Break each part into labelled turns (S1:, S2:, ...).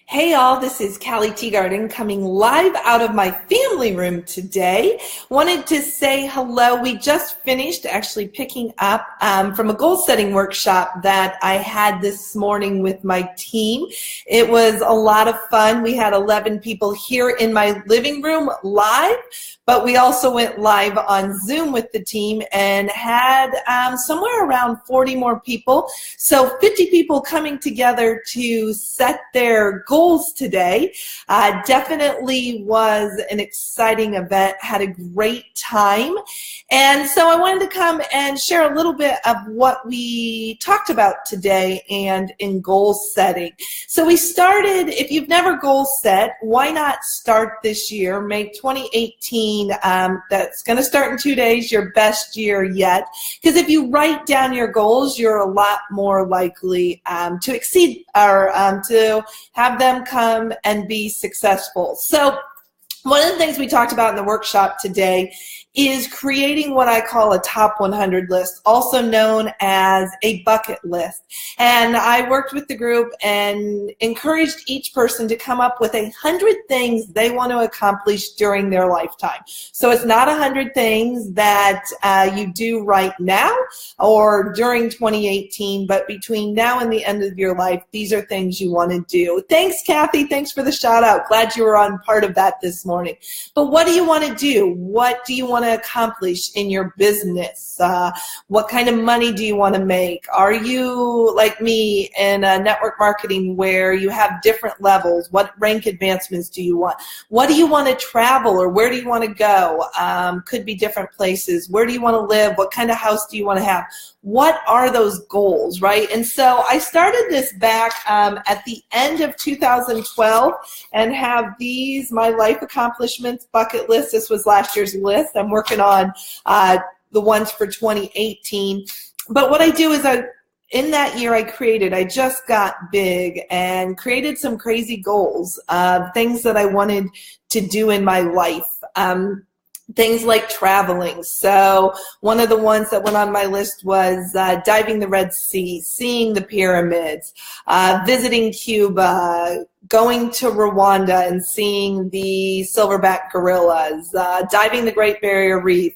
S1: Hey all, this is Callie Teegardin coming live out of my family room today. Wanted to say hello. We just finished actually picking up from a goal setting workshop that I had this morning with my team. It was a lot of fun. We had 11 people here in my living room live, but we also went live on Zoom with the team and had somewhere around 40 more people. So 50 people coming together to set their goals today. Definitely was an exciting event, had a great time. And so I wanted to come and share a little bit of what we talked about today and in goal setting. So we started, if you've never goal set, why not start this year? Make 2018, that's going to start in 2 days, your best year yet. Because if you write down your goals, you're a lot more likely to exceed or to have them come and be successful. So one of the things we talked about in the workshop today is creating what I call a top 100 list, also known as a bucket list. And I worked with the group and encouraged each person to come up with 100 things they want to accomplish during their lifetime. So it's not 100 things that you do right now or during 2018, but between now and the end of your life, these are things you want to do. Thanks, Kathy. Thanks for the shout out. Glad you were on part of that this morning. But what do you want to do? What do you want to accomplish in your business? What kind of money do you want to make? Are you like me in network marketing where you have different levels? What rank advancements do you want? What do you want to travel, or where do you want to go? Could be different places. Where do you want to live? What kind of house do you want to have? What are those goals, right? And so I started this back at the end of 2012 and have these, my life accomplishments bucket list. This was last year's list. I'm working on the ones for 2018. But what I do is in that year I just got big and created some crazy goals, things that I wanted to do in my life. Things like traveling. So one of the ones that went on my list was diving the Red Sea, seeing the pyramids, visiting Cuba, going to Rwanda and seeing the silverback gorillas, diving the Great Barrier Reef,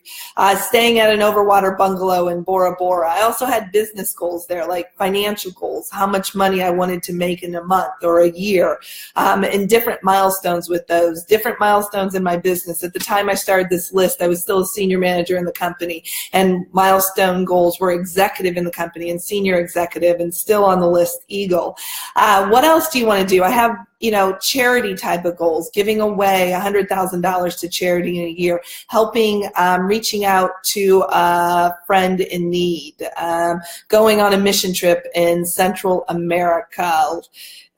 S1: staying at an overwater bungalow in Bora Bora. I also had business goals there, like financial goals, how much money I wanted to make in a month or a year, and different milestones with those, different milestones in my business. At the time I started this list, I was still a senior manager in the company, and milestone goals were executive in the company and senior executive, and still on the list, Eagle. What else do you want to do? I have charity type of goals, giving away $100,000 to charity in a year, helping, reaching out to a friend in need, going on a mission trip in Central America.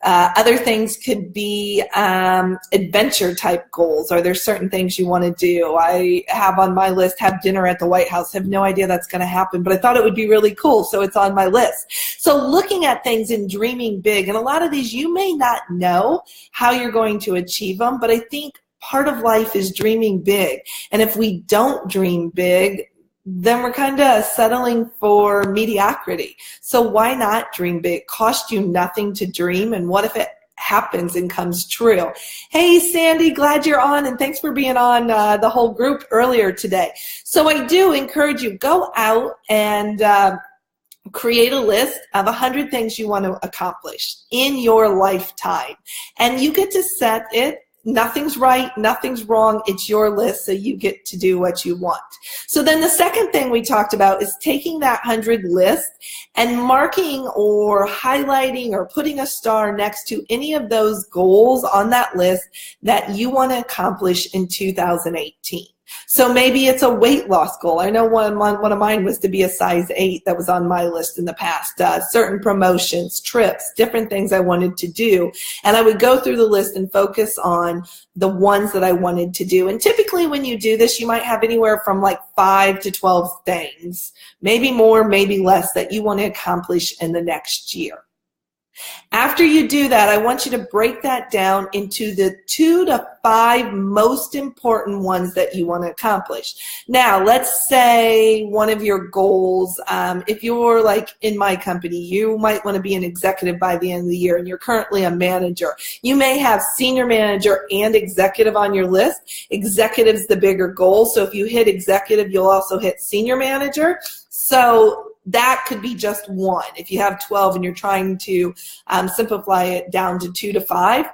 S1: Other things could be adventure type goals. Are there certain things you want to do? I have on my list, have dinner at the White House. Have no idea that's going to happen, but I thought it would be really cool, so it's on my list. So looking at things and dreaming big, and a lot of these you may not know how you're going to achieve them, but I think part of life is dreaming big. And if we don't dream big, then we're kind of settling for mediocrity. So why not dream big? Cost you nothing to dream, and what if it happens and comes true? Hey, Sandy, glad you're on, and thanks for being on the whole group earlier today. So I do encourage you, go out and create a list of 100 things you want to accomplish in your lifetime, and you get to set it. Nothing's right, nothing's wrong. It's your list, so you get to do what you want. So then the second thing we talked about is taking that 100 list and marking or highlighting or putting a star next to any of those goals on that list that you want to accomplish in 2018. So maybe it's a weight loss goal. I know one of mine was to be a size 8 that was on my list in the past. Certain promotions, trips, different things I wanted to do. And I would go through the list and focus on the ones that I wanted to do. And typically when you do this, you might have anywhere from like 5 to 12 things, maybe more, maybe less, that you want to accomplish in the next year. After you do that, I want you to break that down into the 2 to 5 most important ones that you want to accomplish. Now, let's say one of your goals, if you're like in my company, you might want to be an executive by the end of the year and you're currently a manager. You may have senior manager and executive on your list. Executive's the bigger goal. So if you hit executive, you'll also hit senior manager. So that could be just one. If you have 12 and you're trying to simplify it down to 2 to 5.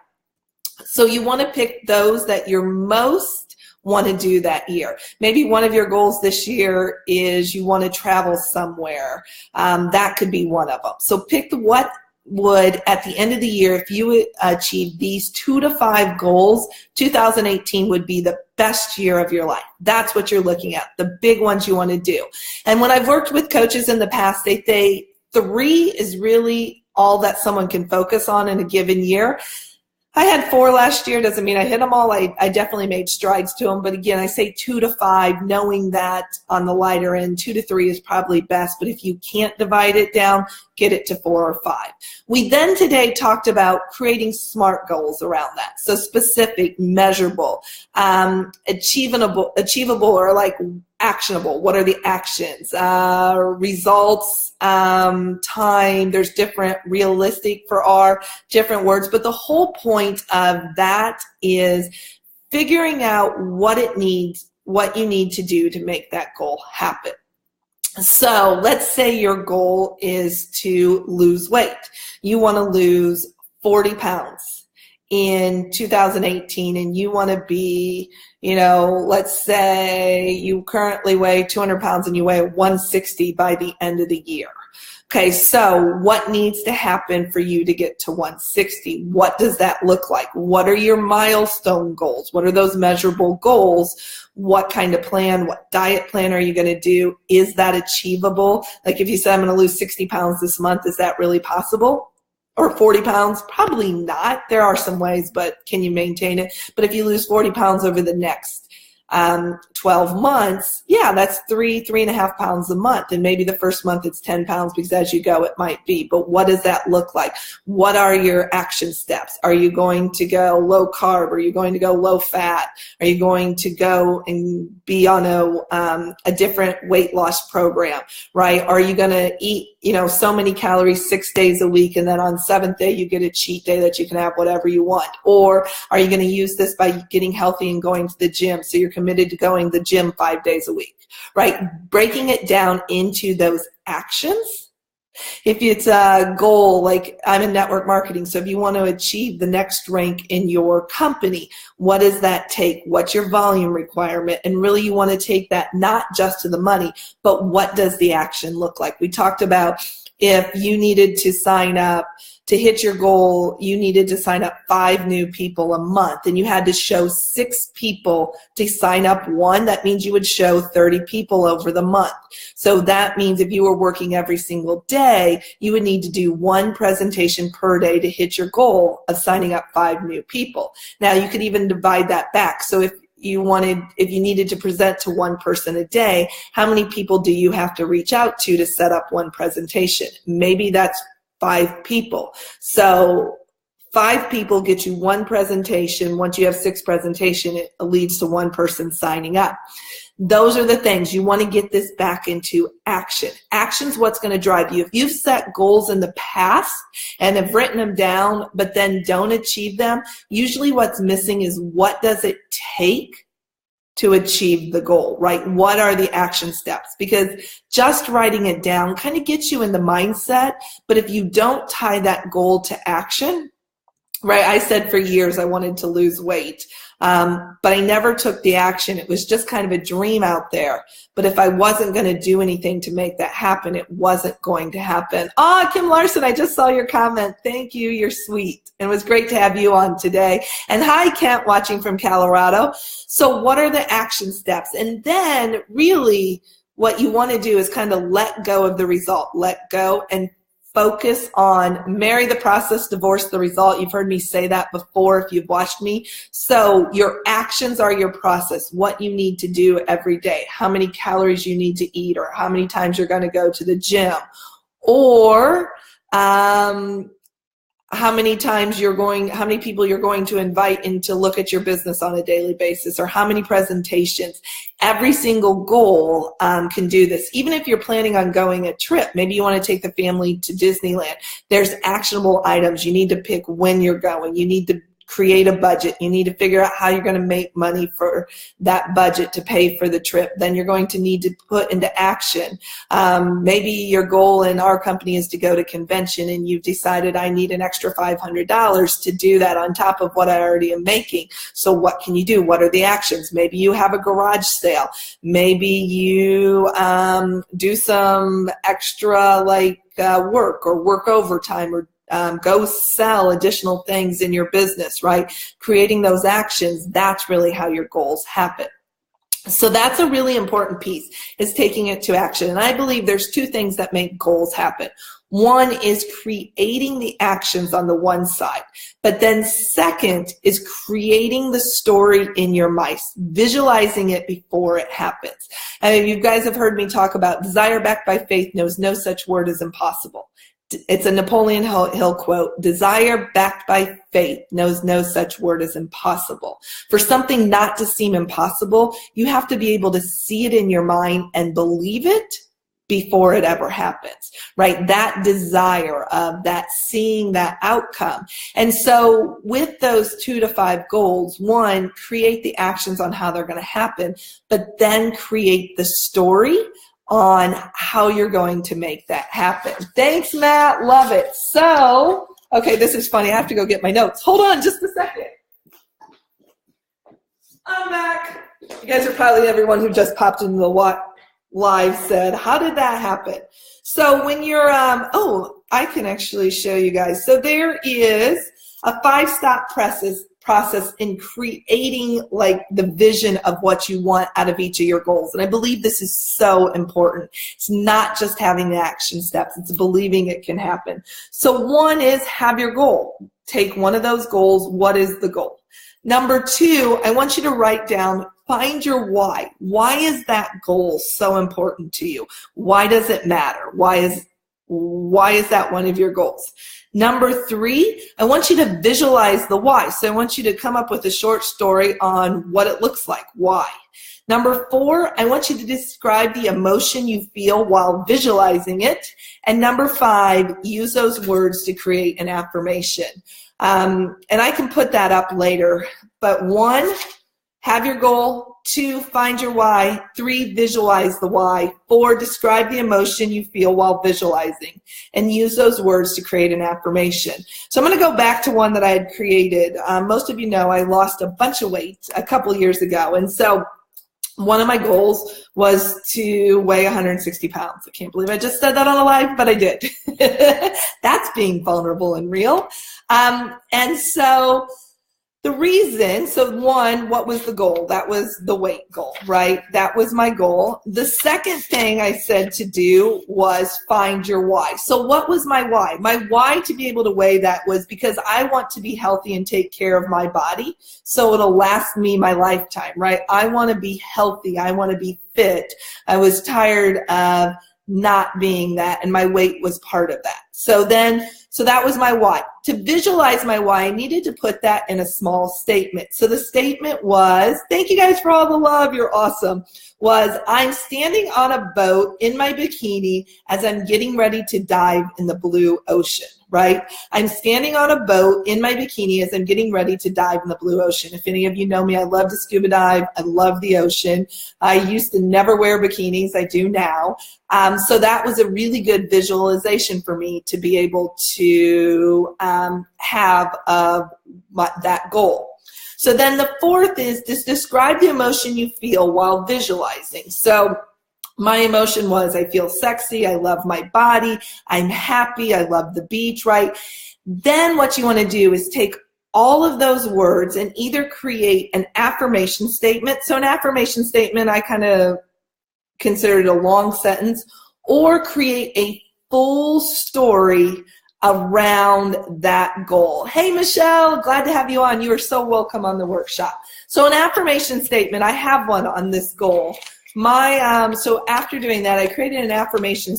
S1: So you want to pick those that you're most want to do that year. Maybe one of your goals this year is you want to travel somewhere. That could be one of them. So pick what would, at the end of the year, if you would achieve these 2 to 5 goals, 2018 would be the best year of your life. That's what you're looking at, the big ones you want to do. And when I've worked with coaches in the past, they say 3 is really all that someone can focus on in a given year. I had 4 last year. Doesn't mean I hit them all. I definitely made strides to them. But again, I say 2 to 5, knowing that on the lighter end, 2 to 3 is probably best. But if you can't divide it down, get it to 4 or 5. We then today talked about creating SMART goals around that. So specific, measurable, achievable, or like actionable. What are the actions? Results, time. There's different, realistic for our different words. But the whole point of that is figuring out what you need to do to make that goal happen. So let's say your goal is to lose weight. You want to lose 40 pounds in 2018 and you want to be, let's say you currently weigh 200 pounds and you weigh 160 by the end of the year. Okay, so what needs to happen for you to get to 160? What does that look like? What are your milestone goals? What are those measurable goals? What kind of plan, what diet plan are you going to do? Is that achievable? Like if you said, I'm going to lose 60 pounds this month, is that really possible? Or 40 pounds? Probably not. There are some ways, but can you maintain it? But if you lose 40 pounds over the next 12 months, yeah, that's 3.5 pounds a month. And maybe the first month it's 10 pounds because as you go, it might be. But what does that look like? What are your action steps? Are you going to go low carb? Are you going to go low fat? Are you going to go and be on a different weight loss program, right? Are you going to eat, so many calories 6 days a week and then on 7th day you get a cheat day that you can have whatever you want? Or are you going to use this by getting healthy and going to the gym so you're committed to going to the gym 5 days a week, right? Breaking it down into those actions. If it's a goal, like I'm in network marketing, so if you want to achieve the next rank in your company, what does that take? What's your volume requirement? And really you want to take that not just to the money, but what does the action look like? We talked about if you needed to sign up to hit your goal, you needed to sign up 5 new people a month and you had to show 6 people to sign up one. That means you would show 30 people over the month. So that means if you were working every single day, you would need to do 1 presentation per day to hit your goal of signing up 5 new people. Now you could even divide that back. So if you needed to present to 1 person a day, how many people do you have to reach out to set up 1 presentation? Maybe that's 5 people. So 5 people get you 1 presentation. Once you have 6 presentations, it leads to 1 person signing up. Those are the things. You want to get this back into action. Action's what's going to drive you. If you've set goals in the past and have written them down, but then don't achieve them, usually what's missing is what does it take to achieve the goal, right? What are the action steps? Because just writing it down kind of gets you in the mindset, but if you don't tie that goal to action, right? I said for years I wanted to lose weight, but I never took the action. It was just kind of a dream out there. But if I wasn't going to do anything to make that happen, it wasn't going to happen. Oh, Kim Larson, I just saw your comment. Thank you. You're sweet. And it was great to have you on today. And hi, Kent, watching from Colorado. So what are the action steps? And then really what you want to do is kind of let go of the result. Let go and focus on marry the process, divorce the result. You've heard me say that before if you've watched me. So your actions are your process, what you need to do every day, how many calories you need to eat, or how many times you're going to go to the gym, or how many people you're going to invite in to look at your business on a daily basis, or how many presentations. Every single goal can do this. Even if you're planning on going a trip, maybe you want to take the family to Disneyland, there's actionable items. You need to pick when you're going. You need to create a budget. You need to figure out how you're going to make money for that budget to pay for the trip. Then you're going to need to put into action. Maybe your goal in our company is to go to convention, and you've decided I need an extra $500 to do that on top of what I already am making. So what can you do? What are the actions? Maybe you have a garage sale. Maybe you do some extra work or work overtime, or go sell additional things in your business, right? Creating those actions, that's really how your goals happen. So that's a really important piece, is taking it to action. And I believe there's two things that make goals happen. One is creating the actions on the one side, but then second is creating the story in your mind, visualizing it before it happens. I mean, you guys have heard me talk about desire backed by faith knows no such word as impossible. It's a Napoleon Hill quote. Desire backed by faith knows no such word as impossible. For something not to seem impossible, you have to be able to see it in your mind and believe it before it ever happens, right? That desire of that, seeing that outcome. And so with those 2 to 5 goals, one, create the actions on how they're going to happen, but then create the story on how you're going to make that happen. Thanks, Matt. Love it. So, okay, this is funny. I have to go get my notes. Hold on just a second. I'm back. You guys are probably, everyone who just popped into the live said, how did that happen? So when you're, I can actually show you guys. So there is a 5-step process in creating the vision of what you want out of each of your goals. And I believe this is so important. It's not just having the action steps, it's believing it can happen. So one is have your goal. Take one of those goals. What is the goal? Number 2, I want you to write down, find your why. Why is that goal so important to you? Why does it matter? Why is that one of your goals? Number 3, I want you to visualize the why. So I want you to come up with a short story on what it looks like. Why? Number 4, I want you to describe the emotion you feel while visualizing it. And number 5, use those words to create an affirmation. And I can put that up later. But 1, have your goal. 2, find your why. 3, visualize the why. 4, describe the emotion you feel while visualizing, and use those words to create an affirmation. So I'm going to go back to one that I had created. Most of you know I lost a bunch of weight a couple years ago, and so one of my goals was to weigh 160 pounds. I can't believe I just said that on a live, but I did. That's being vulnerable and real. And so the reason, so 1, what was the goal? That was the weight goal, right? That was my goal. The second thing I said to do was find your why. So what was my why? My why to be able to weigh that was because I want to be healthy and take care of my body so it'll last me my lifetime, right? I want to be healthy. I want to be fit. I was tired of not being that, and my weight was part of that. So that was my why. To visualize my why, I needed to put that in a small statement. So the statement was, thank you guys for all the love, you're awesome, was I'm standing on a boat in my bikini as I'm getting ready to dive in the blue ocean, right? I'm standing on a boat in my bikini as I'm getting ready to dive in the blue ocean. If any of you know me, I love to scuba dive. I love the ocean. I used to never wear bikinis. I do now. So that was a really good visualization for me to be able to have that goal. So then the 4th is just describe the emotion you feel while visualizing. So my emotion was I feel sexy, I love my body, I'm happy, I love the beach, right? Then what you want to do is take all of those words and either create an affirmation statement. So an affirmation statement, I kind of consider it a long sentence, or create a full story around that goal. Hey, Michelle, glad to have you on. You are so welcome on the workshop. So an affirmation statement, I have one on this goal. So after doing that, I created an affirmation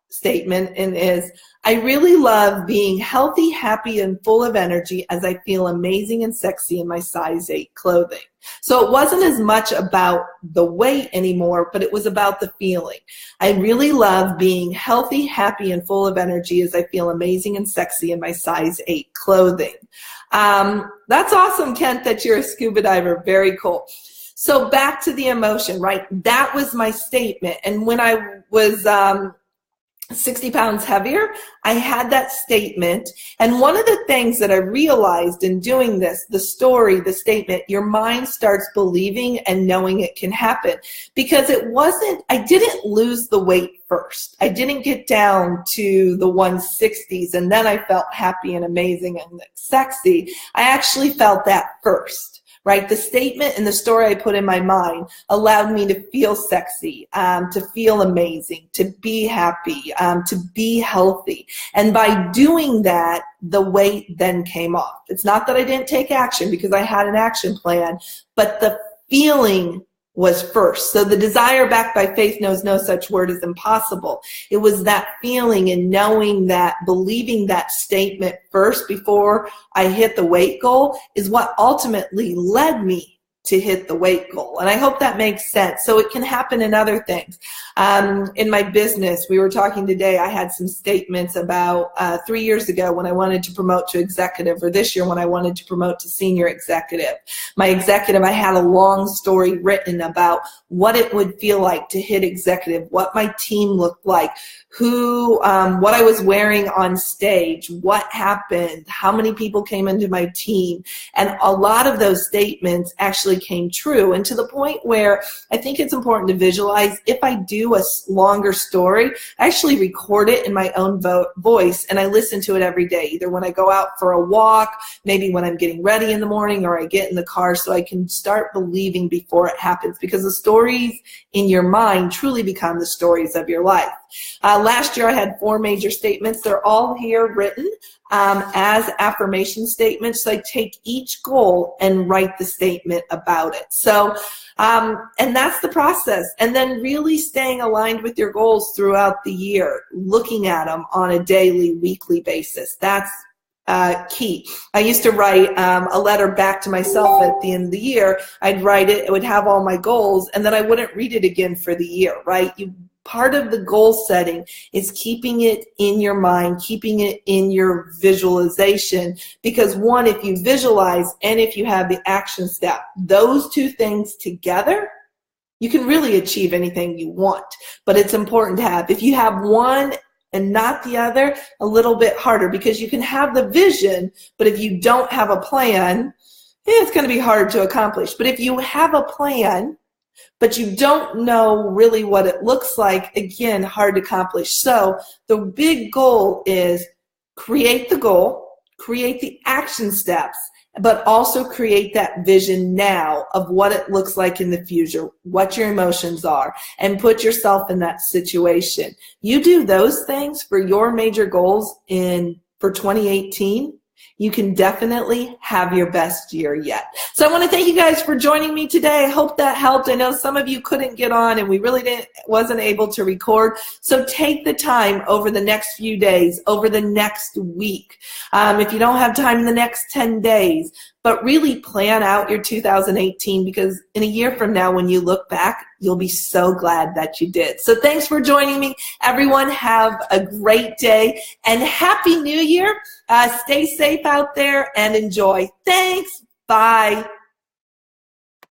S1: statement, and is, I really love being healthy, happy, and full of energy as I feel amazing and sexy in my size 8 clothing. So it wasn't as much about the weight anymore, but it was about the feeling. I really love being healthy, happy, and full of energy as I feel amazing and sexy in my size 8 clothing. That's awesome, Kent, that you're a scuba diver. Very cool. So back to the emotion, right? That was my statement. And when I was 60 pounds heavier, I had that statement. And one of the things that I realized in doing this, the story, the statement, your mind starts believing and knowing it can happen. Because it wasn't, I didn't lose the weight first. I didn't get down to the 160s and then I felt happy and amazing and sexy. I actually felt that first. Right? The statement and the story I put in my mind allowed me to feel sexy, to feel amazing, to be happy, to be healthy. And by doing that, the weight then came off. It's not that I didn't take action because I had an action plan, but the feeling was first. So the desire backed by faith knows no such word as impossible. It was that feeling and knowing that, believing that statement first before I hit the weight goal is what ultimately led me to hit the weight goal. And I hope that makes sense. So it can happen in other things. In my business, we were talking today, I had some statements about 3 years ago when I wanted to promote to executive, or this year when I wanted to promote to senior executive. My executive, I had a long story written about what it would feel like to hit executive, what my team looked like, what I was wearing on stage, what happened, how many people came into my team. And a lot of those statements actually came true, and to the point where I think it's important to visualize. If I do a longer story, I actually record it in my own voice and I listen to it every day, either when I go out for a walk, maybe when I'm getting ready in the morning, or I get in the car, so I can start believing before it happens, because the stories in your mind truly become the stories of your life. Last year I had 4 major statements. They're all here written as affirmation statements. So I take each goal and write the statement about it. So, and that's the process. And then really staying aligned with your goals throughout the year, looking at them on a daily, weekly basis. That's key. I used to write a letter back to myself at the end of the year. I'd write it, it would have all my goals, and then I wouldn't read it again for the year, right? Part of the goal setting is keeping it in your mind, keeping it in your visualization, because one, if you visualize and if you have the action step, those two things together, you can really achieve anything you want. But it's important to have, if you have one and not the other, a little bit harder, because you can have the vision, but if you don't have a plan, it's going to be hard to accomplish. But if you have a plan, but you don't know really what it looks like, again, hard to accomplish. So the big goal is create the goal, create the action steps, but also create that vision now of what it looks like in the future, what your emotions are, and put yourself in that situation. You do those things for your major goals for 2018, you can definitely have your best year yet. So I want to thank you guys for joining me today. I hope that helped. I know some of you couldn't get on and we really wasn't able to record. So take the time over the next few days, over the next week. If you don't have time in the next 10 days, but really plan out your 2018, because in a year from now, when you look back, you'll be so glad that you did. So thanks for joining me. Everyone have a great day and Happy New Year. Stay safe out there and enjoy. Thanks. Bye.